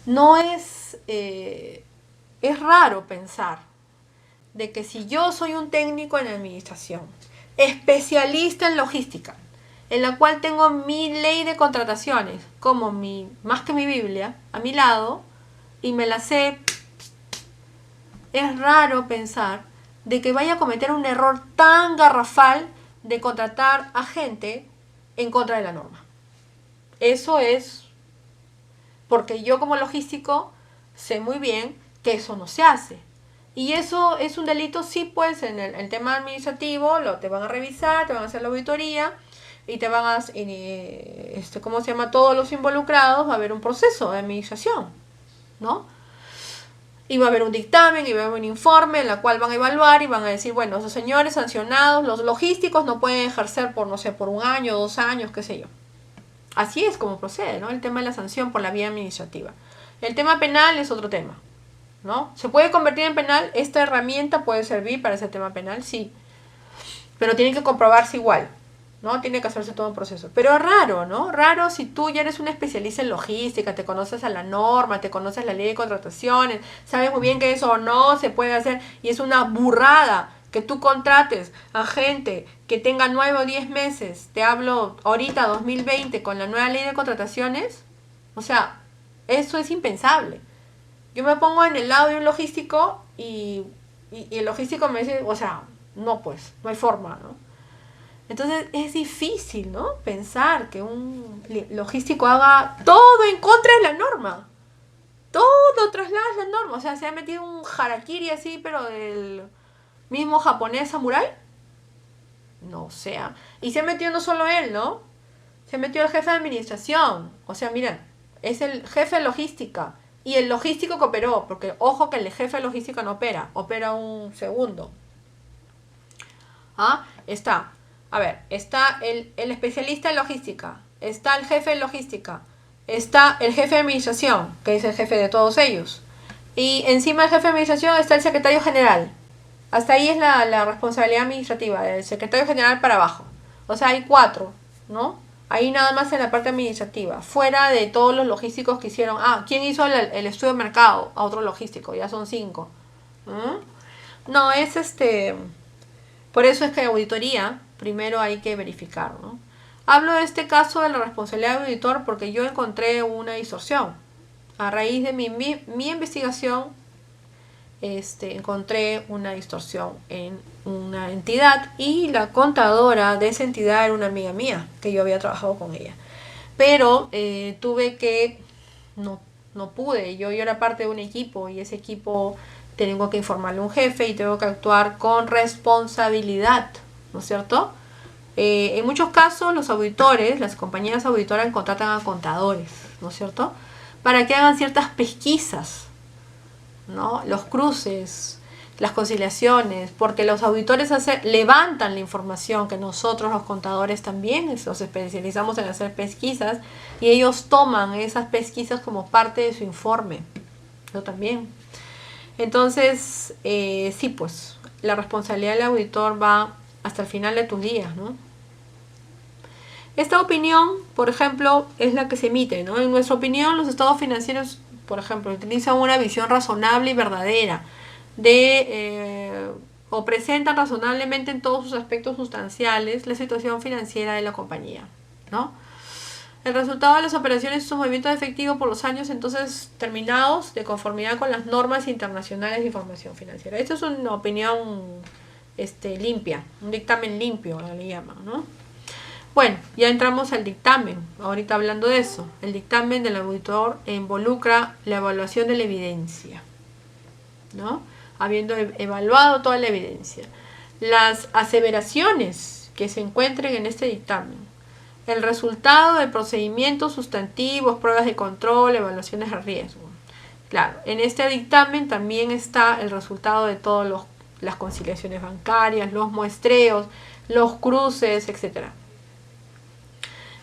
no es raro pensar de que si yo soy un técnico en administración, especialista en logística, en la cual tengo mi ley de contrataciones, como más que mi Biblia, a mi lado, y me la sé, es raro pensar de que vaya a cometer un error tan garrafal de contratar a gente en contra de la norma. Eso es porque yo como logístico sé muy bien que eso no se hace. Y eso es un delito, sí, pues en el tema administrativo te van a revisar, te van a hacer la auditoría y te van a, ¿cómo se llama? Todos los involucrados, va a haber un proceso de administración, ¿no? Y va a haber un dictamen y va a haber un informe en la cual van a evaluar y van a decir, bueno, esos señores sancionados, los logísticos no pueden ejercer por, no sé, por 1 año, 2 años, qué sé yo. Así es como procede, ¿no? El tema de la sanción por la vía administrativa. El tema penal es otro tema, ¿no? ¿Se puede convertir en penal? ¿Esta herramienta puede servir para ese tema penal? Sí. Pero tiene que comprobarse igual, ¿no? Tiene que hacerse todo un proceso. Pero es raro, ¿no? Raro si tú ya eres un especialista en logística, te conoces a la norma, te conoces la ley de contrataciones, sabes muy bien que eso no se puede hacer y es una burrada que tú contrates a gente que tenga 9 o 10 meses, te hablo ahorita 2020 con la nueva ley de contrataciones, o sea, eso es impensable. Yo me pongo en el lado de un logístico y el logístico me dice, o sea, no pues, no hay forma, ¿no? Entonces es difícil, ¿no? Pensar que un logístico haga todo en contra de la norma. Todo traslada la norma. O sea, se ha metido un harakiri así, pero del mismo japonés samurái. No, o sea. Y se ha metido no solo él, ¿no? Se metió el jefe de administración. O sea, miren, es el jefe de logística. Y el logístico que operó, porque ojo que el jefe de logística no opera un segundo. ¿Ah? Está el especialista en logística, está el jefe de logística, está el jefe de administración, que es el jefe de todos ellos. Y encima del jefe de administración está el secretario general. Hasta ahí es la responsabilidad administrativa, del secretario general para abajo. O sea, hay 4, ¿no? Ahí nada más en la parte administrativa. Fuera de todos los logísticos que hicieron. ¿Quién hizo el estudio de mercado? A otro logístico, ya son 5. No, es Por eso es que auditoría, primero hay que verificar, ¿no? Hablo de este caso de la responsabilidad del auditor porque yo encontré una distorsión. A raíz de mi investigación, encontré una distorsión en una entidad y la contadora de esa entidad era una amiga mía, que yo había trabajado con ella. Pero no pude, yo era parte de un equipo y ese equipo tengo que informarle a un jefe y tengo que actuar con responsabilidad, ¿no es cierto? En muchos casos los auditores, las compañías auditoras contratan a contadores, ¿no es cierto? Para que hagan ciertas pesquisas, ¿no? Los cruces, las conciliaciones, porque los auditores levantan la información que nosotros los contadores también nos especializamos en hacer pesquisas y ellos toman esas pesquisas como parte de su informe. Yo también. Entonces, sí, pues, la responsabilidad del auditor va hasta el final de tus días, ¿no? Esta opinión, por ejemplo, es la que se emite, ¿no? En nuestra opinión, los estados financieros, por ejemplo, utilizan una visión razonable y verdadera o presentan razonablemente en todos sus aspectos sustanciales la situación financiera de la compañía, ¿no? El resultado de las operaciones y sus movimientos de efectivo por los años entonces terminados de conformidad con las normas internacionales de información financiera. Esto es una opinión limpia, un dictamen limpio, le llaman, ¿no? Bueno, ya entramos al dictamen. Ahorita hablando de eso, el dictamen del auditor involucra la evaluación de la evidencia, ¿no? Habiendo evaluado toda la evidencia. Las aseveraciones que se encuentren en este dictamen, el resultado de procedimientos sustantivos, pruebas de control, evaluaciones de riesgo. Claro, en este dictamen también está el resultado de todas las conciliaciones bancarias, los muestreos, los cruces, etcétera.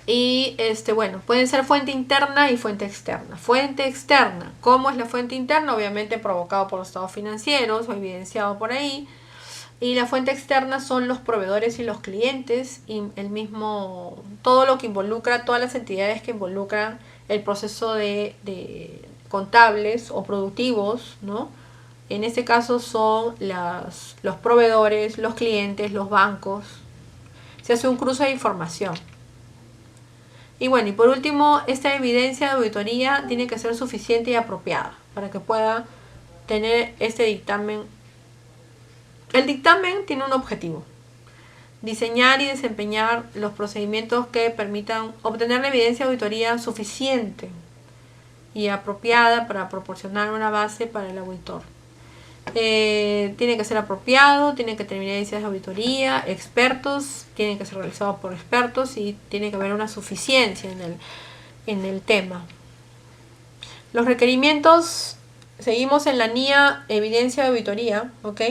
Y bueno, pueden ser fuente interna y fuente externa. Fuente externa, ¿cómo es la fuente interna? Obviamente provocado por los estados financieros o evidenciado por ahí. Y la fuente externa son los proveedores y los clientes y todo lo que involucra, todas las entidades que involucran el proceso de contables o productivos, ¿no? En este caso son los proveedores, los clientes, los bancos. Se hace un cruce de información. Y bueno, y por último, esta evidencia de auditoría tiene que ser suficiente y apropiada para que pueda tener este dictamen. El dictamen tiene un objetivo: diseñar y desempeñar los procedimientos que permitan obtener la evidencia de auditoría suficiente y apropiada para proporcionar una base para el auditor. Tiene que ser apropiado, tiene que tener evidencias de auditoría, expertos, tiene que ser realizado por expertos y tiene que haber una suficiencia en el tema. Los requerimientos, seguimos en la NIA evidencia de auditoría, ¿ok?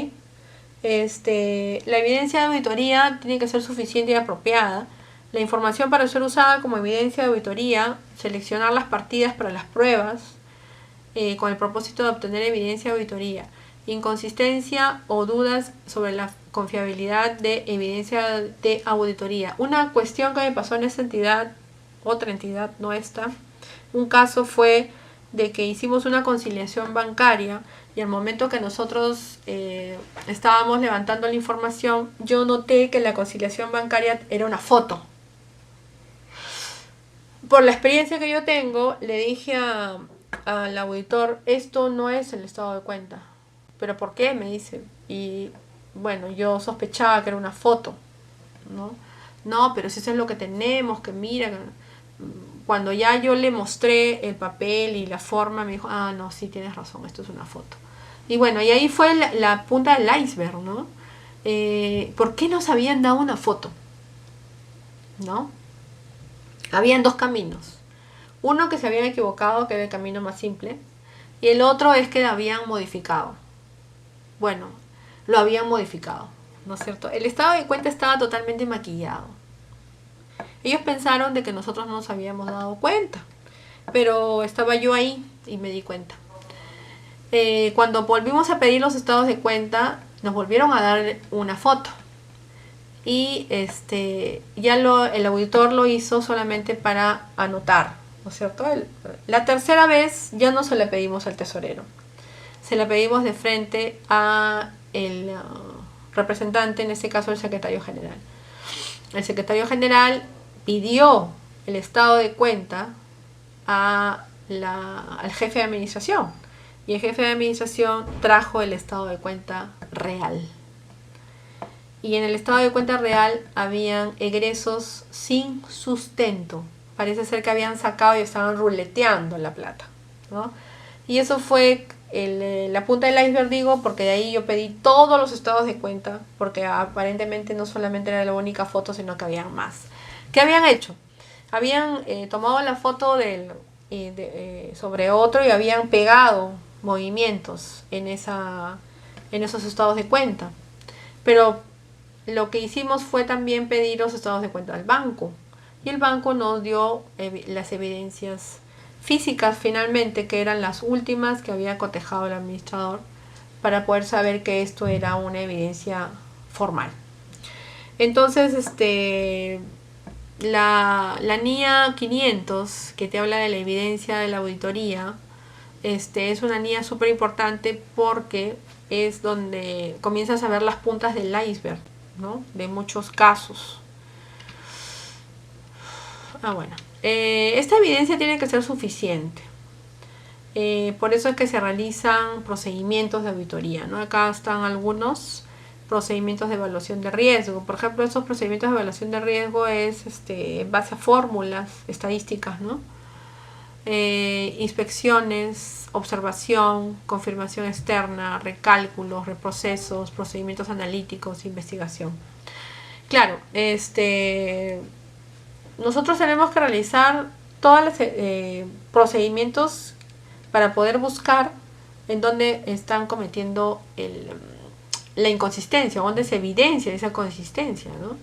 La evidencia de auditoría tiene que ser suficiente y apropiada. La información para ser usada como evidencia de auditoría, seleccionar las partidas para las pruebas con el propósito de obtener evidencia de auditoría. Inconsistencia o dudas sobre la confiabilidad de evidencia de auditoría. Una cuestión que me pasó en esta entidad, otra entidad, no esta, un caso fue de que hicimos una conciliación bancaria y al momento que nosotros estábamos levantando la información, yo noté que la conciliación bancaria era una foto. Por la experiencia que yo tengo, le dije al auditor, esto no es el estado de cuenta. ¿Pero por qué? Me dice. Y bueno, yo sospechaba que era una foto, ¿no? No, pero si eso es lo que tenemos, que mira. Cuando ya yo le mostré el papel y la forma, me dijo, no, sí, tienes razón, esto es una foto. Y bueno, y ahí fue la punta del iceberg, ¿no? ¿Por qué nos habían dado una foto? ¿No? Habían dos caminos. Uno que se habían equivocado, que era el camino más simple, y el otro es que la habían modificado. Bueno, lo habían modificado, ¿no es cierto? El estado de cuenta estaba totalmente maquillado. Ellos pensaron de que nosotros no nos habíamos dado cuenta, pero estaba yo ahí y me di cuenta. Cuando volvimos a pedir los estados de cuenta, nos volvieron a dar una foto. Y ya el auditor lo hizo solamente para anotar, ¿no es cierto? La tercera vez ya no se la pedimos al tesorero. Se la pedimos de frente a el representante, en este caso el secretario general. El secretario general pidió el estado de cuenta al jefe de administración y el jefe de administración trajo el estado de cuenta real. Y en el estado de cuenta real habían egresos sin sustento. Parece ser que habían sacado y estaban ruleteando la plata, ¿no? Y eso fue la punta del iceberg, digo, porque de ahí yo pedí todos los estados de cuenta, porque aparentemente no solamente era la única foto, sino que habían más. ¿Qué habían hecho? Habían tomado la foto sobre otro y habían pegado movimientos en esos estados de cuenta. Pero lo que hicimos fue también pedir los estados de cuenta al banco. Y el banco nos dio las evidencias físicas finalmente, que eran las últimas que había cotejado el administrador, para poder saber que esto era una evidencia formal. Entonces, la NIA 500, que te habla de la evidencia de la auditoría, es una NIA súper importante porque es donde comienzas a ver las puntas del iceberg, ¿no? De muchos casos. Bueno. Esta evidencia tiene que ser suficiente. Por eso es que se realizan procedimientos de auditoría, ¿no? Acá están algunos procedimientos de evaluación de riesgo. Por ejemplo, esos procedimientos de evaluación de riesgo es en base a fórmulas estadísticas, ¿no? Inspecciones, observación, confirmación externa, recálculos, reprocesos, procedimientos analíticos, investigación. Claro, nosotros tenemos que realizar todos los procedimientos para poder buscar en dónde están cometiendo la inconsistencia, dónde se evidencia esa consistencia, ¿no?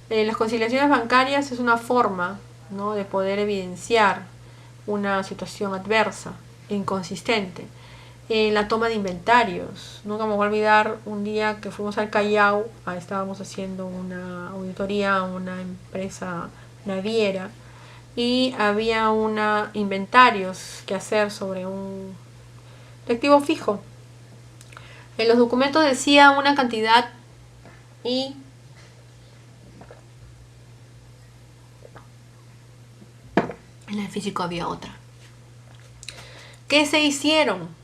Las conciliaciones bancarias es una forma, ¿no?, de poder evidenciar una situación adversa, inconsistente. La toma de inventarios. Nunca me voy a olvidar un día que fuimos al Callao, estábamos haciendo una auditoría a una empresa naviera y había inventarios que hacer sobre un activo fijo. En los documentos decía una cantidad y en el físico había otra. ¿Qué se hicieron?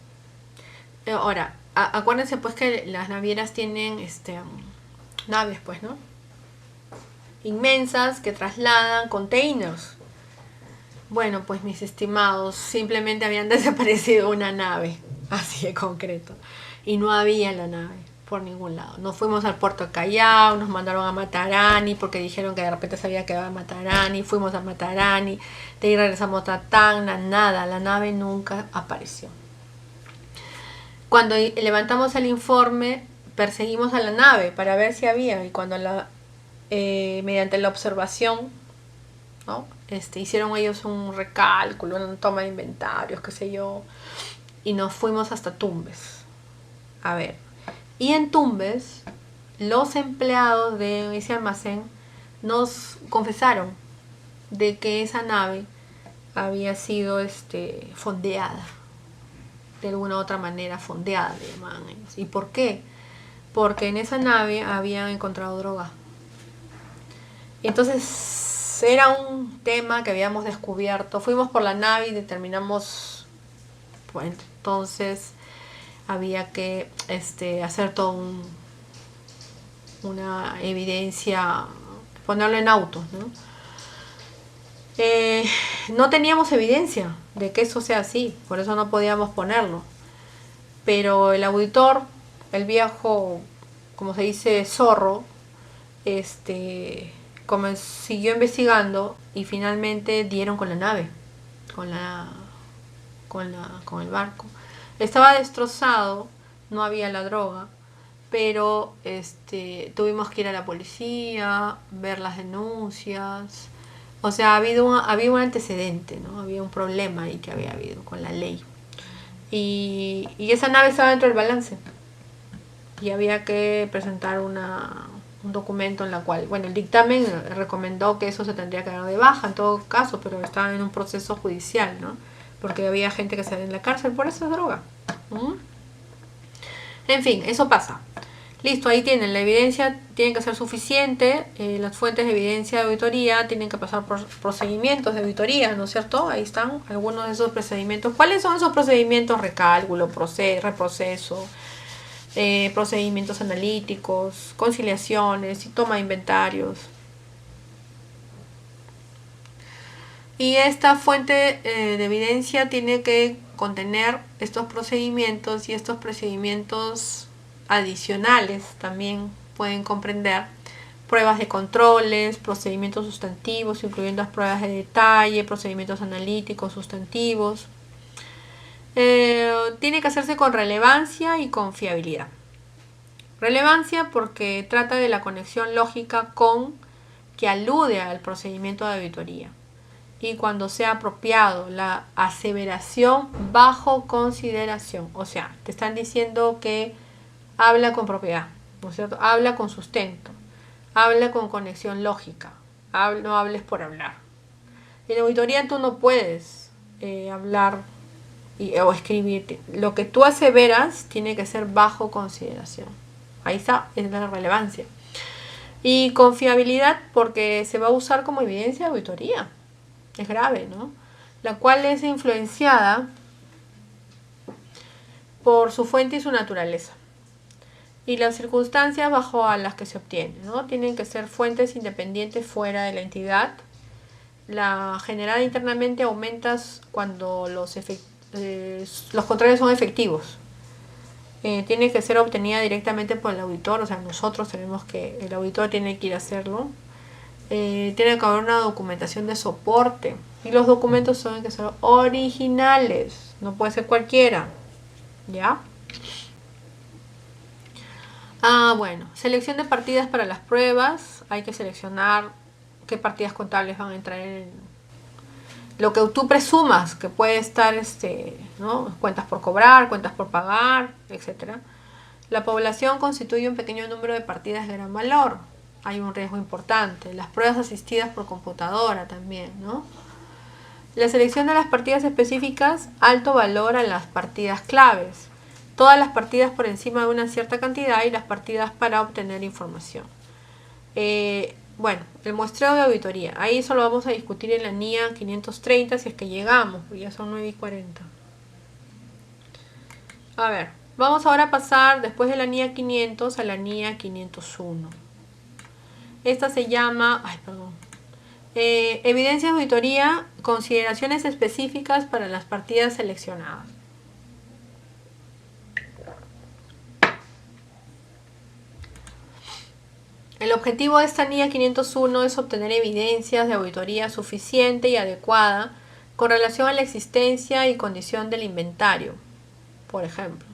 Ahora, acuérdense pues que las navieras tienen naves, pues, ¿no?, inmensas que trasladan containers. Bueno, pues mis estimados, simplemente habían desaparecido una nave, así de concreto, y no había la nave por ningún lado. Nos fuimos al puerto de Callao, nos mandaron a Matarani porque dijeron que de repente se había quedado en Matarani, fuimos a Matarani, de ahí regresamos a Tacna, nada, la nave nunca apareció. Cuando levantamos el informe, perseguimos a la nave para ver si había, y cuando mediante la observación, ¿no?, hicieron ellos un recálculo, una toma de inventarios, qué sé yo, y nos fuimos hasta Tumbes. A ver, y en Tumbes, los empleados de ese almacén nos confesaron de que esa nave había sido fondeada, de alguna u otra manera fondeada, le llamaban ellos. ¿Y por qué? Porque en esa nave habían encontrado droga. Entonces era un tema que habíamos descubierto. Fuimos por la nave y determinamos, pues entonces había que hacer todo una evidencia, ponerlo en autos, ¿no? No teníamos evidencia de que eso sea así, por eso no podíamos ponerlo. Pero el auditor, el viejo, como se dice, zorro, siguió investigando y finalmente dieron con la nave, con el barco. Estaba destrozado, no había la droga, pero tuvimos que ir a la policía, ver las denuncias. O sea, había un antecedente, ¿no? Había un problema ahí que había habido con la ley. Y esa nave estaba dentro del balance. Y había que presentar un documento en la cual, bueno, el dictamen recomendó que eso se tendría que dar de baja en todo caso, pero estaba en un proceso judicial, ¿no? Porque había gente que sale en la cárcel por esa droga. En fin, eso pasa. Listo, ahí tienen, la evidencia tiene que ser suficiente, las fuentes de evidencia de auditoría tienen que pasar por procedimientos de auditoría, ¿no es cierto? Ahí están algunos de esos procedimientos. ¿Cuáles son esos procedimientos? Recálculo, reproceso, procedimientos analíticos, conciliaciones y toma de inventarios. Y esta fuente de evidencia tiene que contener estos procedimientos, y estos procedimientos adicionales también pueden comprender pruebas de controles, procedimientos sustantivos, incluyendo las pruebas de detalle, procedimientos analíticos sustantivos. Tiene que hacerse con relevancia y confiabilidad. Relevancia porque trata de la conexión lógica con que alude al procedimiento de auditoría. Y cuando sea apropiado, la aseveración bajo consideración. O sea, te están diciendo que habla con propiedad, ¿no es cierto? Habla con sustento, habla con conexión lógica, no hables por hablar. En auditoría tú no puedes hablar o escribir. Lo que tú aseveras tiene que ser bajo consideración. Ahí está, es la relevancia. Y confiabilidad porque se va a usar como evidencia de auditoría. Es grave, ¿no? La cual es influenciada por su fuente y su naturaleza. Y las circunstancias bajo a las que se obtiene, ¿no? Tienen que ser fuentes independientes fuera de la entidad. La generada internamente aumenta cuando los controles son efectivos. Tiene que ser obtenida directamente por el auditor, o sea, nosotros tenemos que, el auditor tiene que ir a hacerlo. Tiene que haber una documentación de soporte y los documentos tienen que ser originales, no puede ser cualquiera, ¿ya? Bueno, selección de partidas para las pruebas. Hay que seleccionar qué partidas contables van a entrar en lo que tú presumas que puede estar, ¿no? Cuentas por cobrar, cuentas por pagar, etcétera. La población constituye un pequeño número de partidas de gran valor. Hay un riesgo importante. Las pruebas asistidas por computadora también, ¿no? La selección de las partidas específicas, alto valor a las partidas claves. Todas las partidas por encima de una cierta cantidad y las partidas para obtener información. Bueno, el muestreo de auditoría. Ahí eso lo vamos a discutir en la NIA 530 si es que llegamos, porque ya son 9:40. A ver, vamos ahora a pasar después de la NIA 500 a la NIA 501. Esta se llama, evidencia de auditoría, consideraciones específicas para las partidas seleccionadas. El objetivo de esta NIA 501 es obtener evidencias de auditoría suficiente y adecuada con relación a la existencia y condición del inventario. Por ejemplo,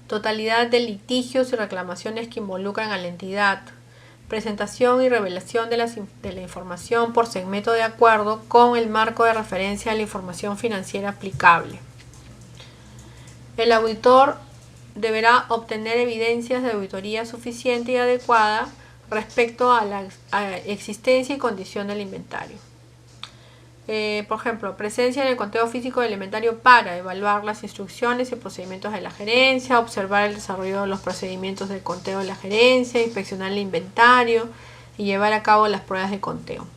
totalidad de litigios y reclamaciones que involucran a la entidad, presentación y revelación de la información por segmento de acuerdo con el marco de referencia a la información financiera aplicable. El auditor deberá obtener evidencias de auditoría suficiente y adecuada respecto a la existencia y condición del inventario. Por ejemplo, presencia en el conteo físico del inventario para evaluar las instrucciones y procedimientos de la gerencia, observar el desarrollo de los procedimientos del conteo de la gerencia, inspeccionar el inventario y llevar a cabo las pruebas de conteo.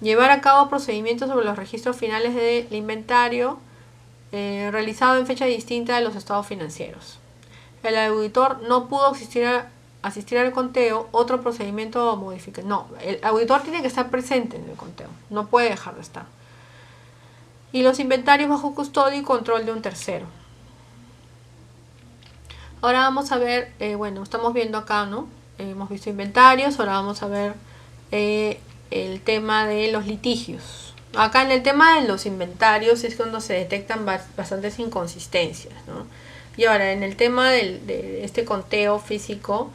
Llevar a cabo procedimientos sobre los registros finales del inventario realizado en fecha distinta de los estados financieros. El auditor no pudo asistir al conteo, otro procedimiento o modificación. No, el auditor tiene que estar presente en el conteo, no puede dejar de estar. Y los inventarios bajo custodia y control de un tercero. Ahora vamos a ver, bueno, estamos viendo acá, ¿no? Hemos visto inventarios, ahora vamos a ver el tema de los litigios. Acá en el tema de los inventarios es cuando se detectan bastantes inconsistencias, ¿no? Y ahora en el tema de este conteo físico,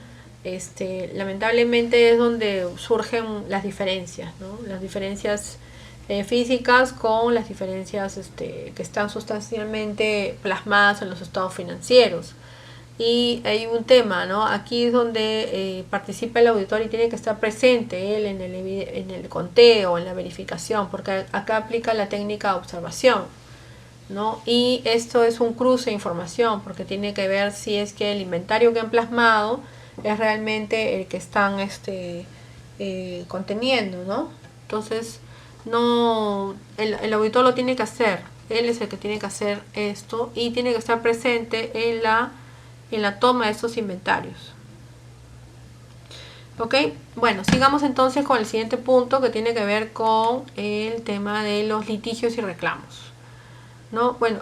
lamentablemente es donde surgen las diferencias, ¿no? Las diferencias físicas con las diferencias que están sustancialmente plasmadas en los estados financieros. Y hay un tema, ¿no? Aquí es donde participa el auditor y tiene que estar presente él en el conteo, en la verificación, porque acá aplica la técnica de observación, ¿no? Y esto es un cruce de información, porque tiene que ver si es que el inventario que han plasmado es realmente el que están conteniendo, ¿no? Entonces, no, el auditor lo tiene que hacer, él es el que tiene que hacer esto y tiene que estar presente en la toma de estos inventarios. ¿Ok? Bueno, sigamos entonces con el siguiente punto que tiene que ver con el tema de los litigios y reclamos, ¿no? Bueno,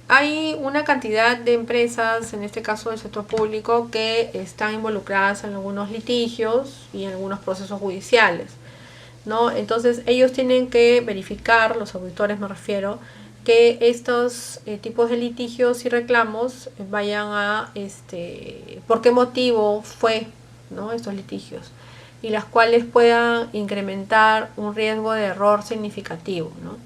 hay una cantidad de empresas, en este caso del sector público, que están involucradas en algunos litigios y en algunos procesos judiciales, ¿no? Entonces ellos tienen que verificar, los auditores me refiero, que estos tipos de litigios y reclamos vayan a, por qué motivo fue, ¿no? Estos litigios, y las cuales puedan incrementar un riesgo de error significativo, ¿no?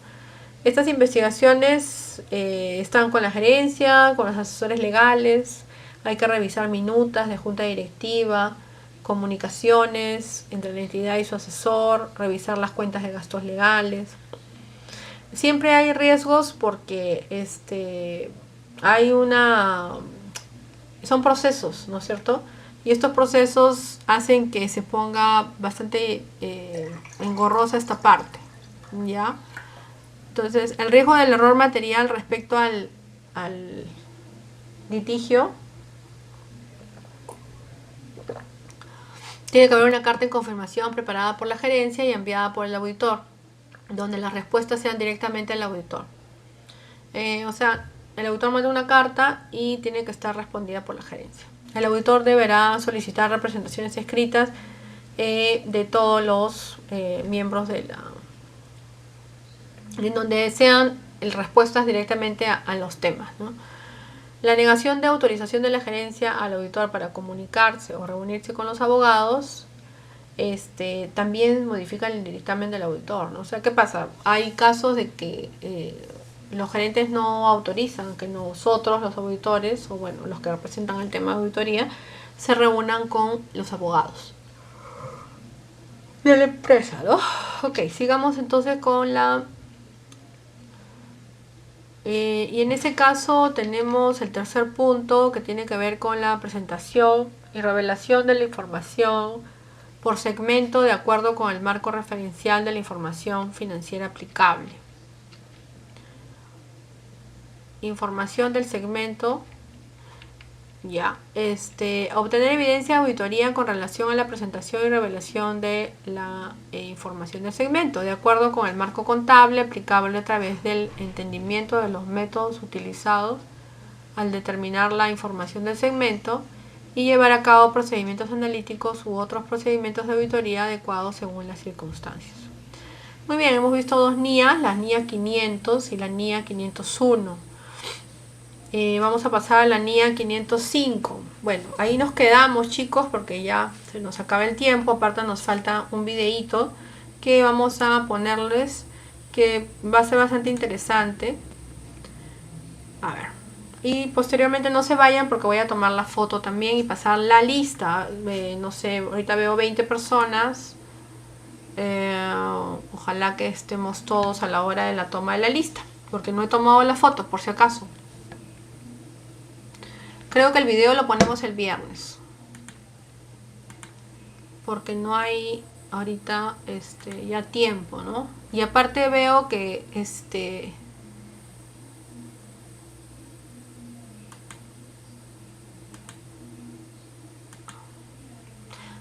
Estas investigaciones están con la gerencia, con los asesores legales, hay que revisar minutas de junta directiva, comunicaciones entre la entidad y su asesor, revisar las cuentas de gastos legales. Siempre hay riesgos porque son procesos, ¿no es cierto? Y estos procesos hacen que se ponga bastante engorrosa esta parte, ¿ya? Entonces, el riesgo del error material respecto al litigio, tiene que haber una carta de confirmación preparada por la gerencia y enviada por el auditor, donde las respuestas sean directamente al auditor. O sea, el auditor manda una carta y tiene que estar respondida por la gerencia. El auditor deberá solicitar representaciones escritas de todos los miembros de la... en donde sean respuestas directamente a los temas, ¿no? La negación de autorización de la gerencia al auditor para comunicarse o reunirse con los abogados también modifica el dictamen del auditor, ¿no? O sea, ¿qué pasa? Hay casos de que los gerentes no autorizan que nosotros, los auditores, o bueno, los que representan el tema de auditoría, se reúnan con los abogados de la empresa, ¿no? Ok, sigamos entonces con la... y en ese caso tenemos el tercer punto que tiene que ver con la presentación y revelación de la información por segmento de acuerdo con el marco referencial de la información financiera aplicable. Información del segmento, ya, obtener evidencia de auditoría con relación a la presentación y revelación de la información del segmento, de acuerdo con el marco contable aplicable a través del entendimiento de los métodos utilizados al determinar la información del segmento y llevar a cabo procedimientos analíticos u otros procedimientos de auditoría adecuados según las circunstancias. Muy bien, hemos visto dos NIAs, la NIA 500 y la NIA 501. Vamos a pasar a la NIA 505. Bueno, ahí nos quedamos, chicos, porque ya se nos acaba el tiempo. Aparte nos falta un videíto que vamos a ponerles, que va a ser bastante interesante. A ver. Y posteriormente no se vayan porque voy a tomar la foto también y pasar la lista. No sé, ahorita veo 20 personas. Ojalá que estemos todos a la hora de la toma de la lista, porque no he tomado la foto por si acaso. Creo que el video lo ponemos el viernes, porque no hay ahorita ya tiempo, ¿no? Y aparte veo que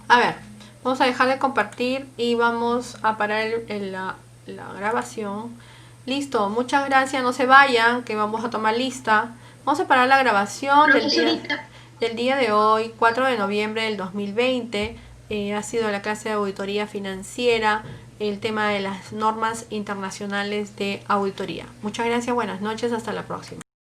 a ver, vamos a dejar de compartir y vamos a parar la grabación. Listo, muchas gracias, no se vayan, que vamos a tomar lista. Vamos a parar la grabación del día de hoy, 4 de noviembre del 2020. Ha sido la clase de auditoría financiera, el tema de las normas internacionales de auditoría. Muchas gracias, buenas noches, hasta la próxima.